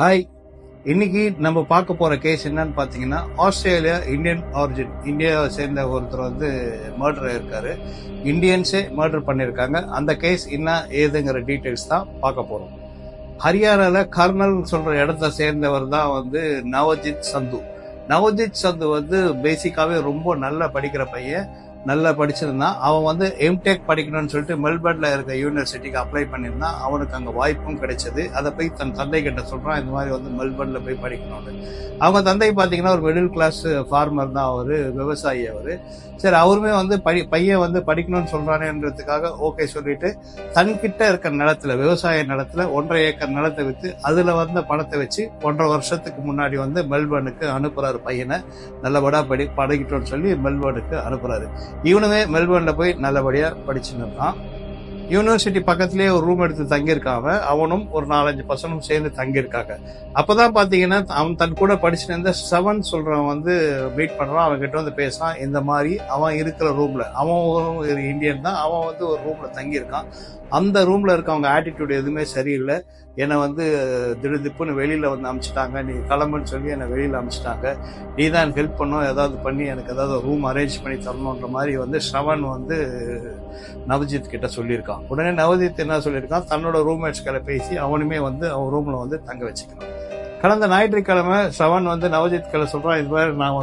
Hi. இன்னைக்கு நம்ம பார்க்க போற கேஸ் என்னன்னு பாத்தீங்கன்னா, ஆஸ்திரேலியா இந்தியன் ஆரிஜின் இந்தியாவை சேர்ந்த ஒருத்தர் மர்டர் இருக்காரு. இந்தியன்ஸே மர்டர் பண்ணிருக்காங்க. அந்த கேஸ் என்ன ஏதுங்கிற டீடைல்ஸ் தான் பார்க்க போறோம். ஹரியானால கர்னல் சொல்ற இடத்த சேர்ந்தவர் தான் நவஜித் சந்து. நவஜித் சந்து பேசிக்காவே ரொம்ப நல்லா படிக்கிற பையன். நல்லா படிச்சிருந்தான். அவன் எம்டெக் படிக்கணும்னு சொல்லிட்டு மெல்பர்ன்ல இருக்க யூனிவர்சிட்டிக்கு அப்ளை பண்ணியிருந்தான். அவனுக்கு அங்க வாய்ப்பும் கிடைச்சது. அதை போய் தன் தந்தை கிட்ட சொல்றான், இந்த மாதிரி மெல்பர்ன்ல போய் படிக்கணும்னு. அவங்க தந்தை பாத்தீங்கன்னா ஒரு மிடில் கிளாஸ் ஃபார்மர் தான், அவரு விவசாயி. அவரு சரி, அவருமே பையன் படிக்கணும்னு சொல்றானேன்றதுக்காக ஓகே சொல்லிட்டு தன்கிட்ட இருக்க நிலத்துல, விவசாய நிலத்துல 1.5 ஏக்கர் நிலத்தை வித்து அதுல பணத்தை வச்சு 1.5 வருஷத்துக்கு முன்னாடி மெல்பர்னுக்கு அனுப்புறாரு. பையனை நல்லபடியா படிக்கட்டும்னு சொல்லி மெல்பர்னுக்கு அனுப்புறாரு. இவனுமே மெல்பர்ன்ல போய் நல்லபடியா படிச்சுன்னு இருக்கான். யூனிவர்சிட்டி பக்கத்திலேயே ஒரு ரூம் எடுத்து தங்கியிருக்காங்க. அவனும் ஒரு 4-5 பசங்களும் சேர்ந்து தங்கியிருக்காங்க. அப்பதான் பாத்தீங்கன்னா அவன் தன் கூட படிச்சுட்டு இருந்த செவன் சொல்றவன் மீட் பண்றான். அவன் கிட்ட பேசுறான். இந்த மாதிரி அவன் இருக்கிற ரூம்ல, அவன் ஒரு இந்தியன் தான், அவன் ஒரு ரூம்ல தங்கியிருக்கான். அந்த ரூம்ல இருக்கவங்க ஆட்டிடியூட் எதுவுமே சரியில்லை. என்னை திடுதிப்புன்னு வெளியில அனுப்பிச்சிட்டாங்க. நீ கிளம்புன்னு சொல்லி என்னை வெளியில அனுப்பிச்சிட்டாங்க. நீ தான் ஹெல்ப் பண்ணும், ஏதாவது பண்ணி எனக்கு ஏதாவது ரூம் அரேஞ்ச் பண்ணி தரணுன்ற மாதிரி ஸ்ரவன் நவஜித் கிட்ட சொல்லியிருக்கான். உடனே நவஜித் என்ன சொல்லியிருக்கான், தன்னோட ரூம்மேட்ஸ் கிட்ட பேசி அவனுமே அவன் ரூம்ல தங்க வச்சுக்கிறான். கடந்த ஞாயிற்றுக்கிழமை ஸ்ரவன் நவஜித் கிட்ட சொல்றான், இது மாதிரி நான்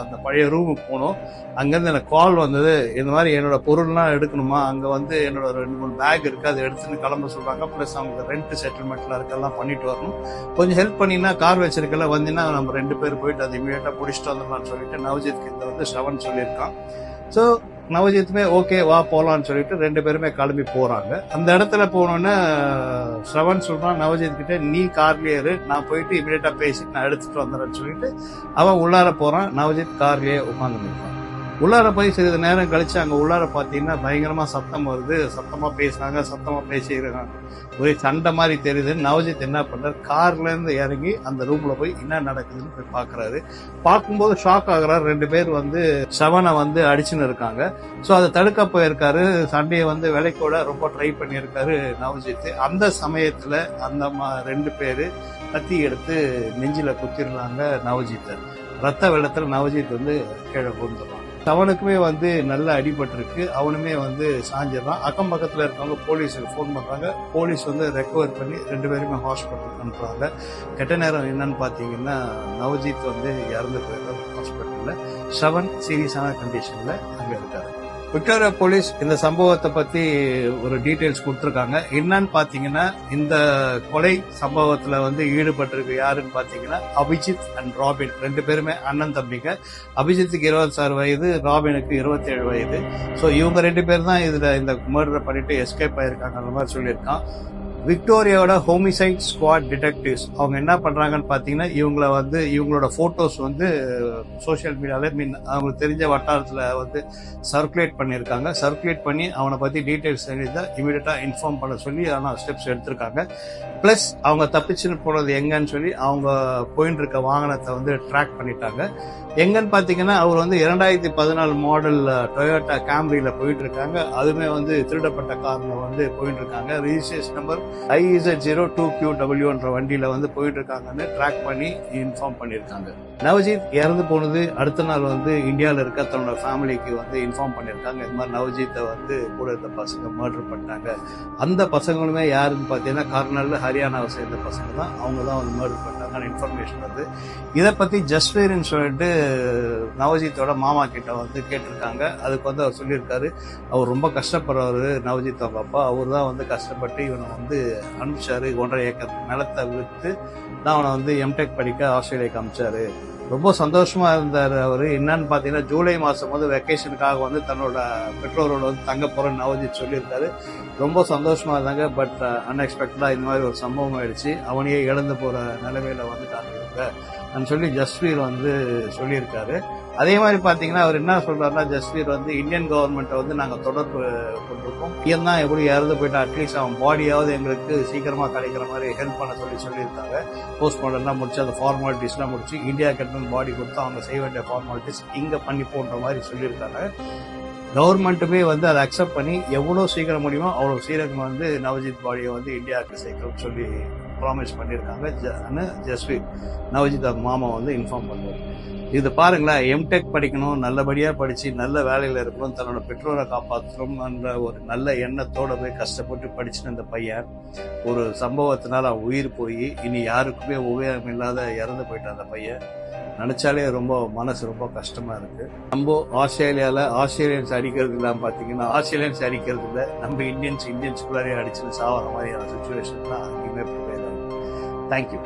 அந்த பழைய ரூமுக்கு போனோம். அங்கிருந்து எனக்கு கால் வந்தது, இந்த மாதிரி என்னோட பொருள்லாம் எடுக்கணுமா, அங்க என்னோட 2-3 பேக் இருக்கு, அதை எடுத்துன்னு கிளம்ப சொல்றாங்க. பிளஸ் அவங்க ரெண்ட் செட்டில்மெண்ட்ல இருக்கெல்லாம் பண்ணிட்டு வரணும். கொஞ்சம் ஹெல்ப் பண்ணினா, கார் வச்சிருக்கல வந்தீங்கன்னா நம்ம 2 பேர் போயிட்டு அதை இமீடியட்டா பிடிச்சிட்டு வந்துடலாம்னு சொல்லிட்டு நவஜித் கிட்ட ஸ்ரவன் சொல்லியிருக்கான். ஸோ நவஜித்துமே ஓகே வா போலான்னு சொல்லிட்டு 2 பேருமே கிளம்பி போறாங்க. அந்த இடத்துல போனோன்னு ஸ்ரவன் சொல்றான் நவஜித் கிட்ட, நீ கார்லயே இரு, நான் போயிட்டு இமீடியட்டா பேசிட்டு நான் எடுத்துட்டு வந்துடுறேன்னு சொல்லிட்டு அவன் உள்ளார போறான். நவஜித் கார்லயே உட்கார்ந்து நிற்பான். உள்ளார போய் சிறிது நேரம் கழிச்சு அங்க உள்ளார பாத்தீங்கன்னா பயங்கரமா சத்தம் வருது. சத்தமா பேசுறாங்க, சத்தமா பேசிடுறாங்க. ஒரே சண்டை மாதிரி தெரியுது. நவஜித் என்ன பண்றாரு, கார்ல இருந்து இறங்கி அந்த ரூம்ல போய் என்ன நடக்குதுன்னு போய் பாக்குறாரு. பார்க்கும்போது ஷாக் ஆகுறாரு. 2 பேர் செவனை அடிச்சுன்னு இருக்காங்க. சோ அதை தடுக்க போயிருக்காரு. சண்டையை விலைக்கோட ரொம்ப ட்ரை பண்ணியிருக்காரு நவஜித். அந்த சமயத்துல அந்த 2 பேரு கத்தி எடுத்து நெஞ்சில குத்திடுறாங்க நவஜித்தை. ரத்த வெள்ளத்துல நவஜித் கீழே விழுந்துடுறான். அவனுக்குமே நல்ல அடிபட்டிருக்கு. அவனுமே சாஞ்சிடறான். அக்கம் பக்கத்துல இருக்கவங்க போலீஸுக்கு போன் பண்றாங்க. போலீஸ் ரெக்கவர் பண்ணி 2 பேருமே ஹாஸ்பிட்டலுக்கு அனுப்புறாங்க. கெட்ட நேரம் என்னன்னு பாத்தீங்கன்னா நவஜித் இறந்து போயிருக்காரு ஹாஸ்பிட்டல்ல. செவன் சீரியஸான கண்டிஷன்ல அங்க இருக்காரு. விக்டோரியா போலீஸ் இந்த சம்பவத்தை பத்தி ஒரு டீடைல்ஸ் கொடுத்திருக்காங்க. என்னன்னு பாத்தீங்கன்னா, இந்த கொலை சம்பவத்துல ஈடுபட்டிருக்கு யாருன்னு பாத்தீங்கன்னா அபிஜித் அண்ட் ராபின். 2 பேருமே அண்ணன் தம்பிங்க. அபிஜித்துக்கு 26 வயது, ராபினுக்கு 27 வயது. சோ இவங்க 2 பேர் தான் இதுல இந்த மர்டர் பண்ணிட்டு எஸ்கேப் ஆயிருக்காங்க அந்த மாதிரி சொல்லியிருக்கான். விக்டோரியாவோட ஹோமிசைட் ஸ்குவாட் டிடெக்டிவ்ஸ் அவங்க என்ன பண்றாங்கன்னு பாத்தீங்கன்னா, இவங்களோட போட்டோஸ் சோசியல் மீடியால அவங்களுக்கு தெரிஞ்ச வட்டாரத்துல சர்க்குலேட் பண்ணிருக்காங்க. சர்க்குலேட் பண்ணி அவனை பத்தி டீடைல்ஸ் தெரிஞ்சா இமீடியட்டா இன்ஃபார்ம் பண்ண சொல்லி ஸ்டெப்ஸ் எடுத்திருக்காங்க. பிளஸ் அவங்க தப்பிச்சுன்னு போனது எங்கன்னு சொல்லி அவங்க போயிட்டு இருக்க வாகனத்தை ட்ராக் பண்ணிட்டாங்க. எங்கன்னு பாத்தீங்கன்னா, அவர் 2014 மாடல் டொயோட்டா கேம்ரியில போயிட்டு இருக்காங்க. அதுமே திருடப்பட்ட கார்ல போயிட்டு இருக்காங்க. ரிஜிஸ்ட்ரேஷன் நம்பர் IZ02QW வண்டியில போயிட்டு இருக்காங்கன்னு ட்ராக் பண்ணி இன்ஃபார்ம் பண்ணிருக்காங்க. நவஜித் இறந்து போனது அடுத்த நாள் இந்தியாவில இருக்க தன்னோட ஃபேமிலிக்கு இன்ஃபார்ம் பண்ணிருக்காங்க. இந்த மாதிரி நவஜித்தை கூட இருந்த பசங்க மர்டர் பண்ணிட்டாங்க. அந்த பசங்களுமே யாருன்னு பாத்தீங்கன்னா கர்னல் ஹரியானாவை சேர்ந்த பசங்க தான். அவங்க தான் மர்டர் பண்ணிட்டாங்க இன்ஃபர்மேஷன் இதை பத்தி ஜஸ்வீர்னு சொல்லிட்டு நவஜித்தோட மாமா கிட்ட கேட்டிருக்காங்க. அதுக்கு அவர் சொல்லியிருக்காரு, அவர் ரொம்ப கஷ்டப்படுறவரு நவஜித் அவங்க அப்பா. அவர் தான் கஷ்டப்பட்டு இவனை அனுப்பிச்சாரு. 1.5 ஏக்கர் நிலத்தை விட்டு தான் அவனை எம்டெக் படிக்க ஆஸ்திரேலியாவுக்கு அனுப்பிச்சாரு. ரொம்ப சந்தோஷமா இருந்தாரு அவரு. என்னன்னு பாத்தீங்கன்னா, ஜூலை மாசம் வெக்கேஷனுக்காக தன்னோட பெற்றோரோட தங்க போறேன்னு நவஜித் சொல்லியிருக்காரு. ரொம்ப சந்தோஷமா இருந்தாங்க. பட் அன்எக்ஸ்பெக்டடா இந்த மாதிரி ஒரு சம்பவம் ஆயிடுச்சு. அவனையே இழந்து போற நிலைமையில வந்துட்டாங்க சொல்லி ஜஸ்வீர் சொல்லியிருக்காரு. அதே மாதிரி பாத்தீங்கன்னா அவர் என்ன சொல்றாருன்னா, ஜஸ்வீர் இந்தியன் கவர்மெண்ட் நாங்க தொடர்பு கொண்டிருக்கோம். இவன் தான் எப்படி இறந்து போயிட்டா, அட்லீஸ்ட் அவன் பாடியாவது எங்களுக்கு சீக்கிரமா கிடைக்கிற மாதிரி ஹெல்ப் பண்ண சொல்லியிருக்காங்க. போஸ்ட்மார்டம்லாம் முடிச்சு அந்த ஃபார்மாலிட்டிஸ்லாம் முடிச்சு இந்தியா கிட்ட பாடி கொடுத்து அவங்க செய்ய வேண்டிய ஃபார்மாலிட்டிஸ் இங்க பண்ணி போன்ற மாதிரி சொல்லியிருக்காங்க. கவர்மெண்ட்டுமே அதை அக்செப்ட் பண்ணி எவ்வளவு சீக்கிரம் முடியுமோ அவ்வளவு சீக்கிரம் நவஜித் பாடியை இந்தியாவுக்கு சேர்க்கணும்னு சொல்லி ப்ராமிஸ் பண்ணியிருக்காங்க ஜஸ்வீர் நவஜித் அவங்க மாமா வந்து இன்ஃபார்ம் பண்ணுவார். இது பாருங்களேன், எம்டெக் படிக்கணும், நல்லபடியா படிச்சு நல்ல வேலையில இருக்கணும், தன்னோட பெற்றோரை காப்பாற்றணும்ன்ற ஒரு நல்ல எண்ணத்தோட போய் கஷ்டப்பட்டு படிச்சுன்னு அந்த பையன் ஒரு சம்பவத்தினால அவன் உயிர் போய் இனி யாருக்குமே உபயோகம் இல்லாத இறந்து போயிட்டான் அந்த பையன். நினைச்சாலே மனசு ரொம்ப கஷ்டமா இருக்கு. நம்ம ஆஸ்திரேலியன்ஸ் அடிக்கிறது இல்லாம பாத்தீங்கன்னா ஆஸ்திரேலியன்ஸ் அடிக்கிறது இல்லை, நம்ம இந்தியன்ஸ்குள்ளாரே அடிச்சு சாவற மாதிரியான சுச்சுவேஷன் தான் அங்கேயுமே ப்ரிப்பேர் ஆகும். தேங்க்யூ.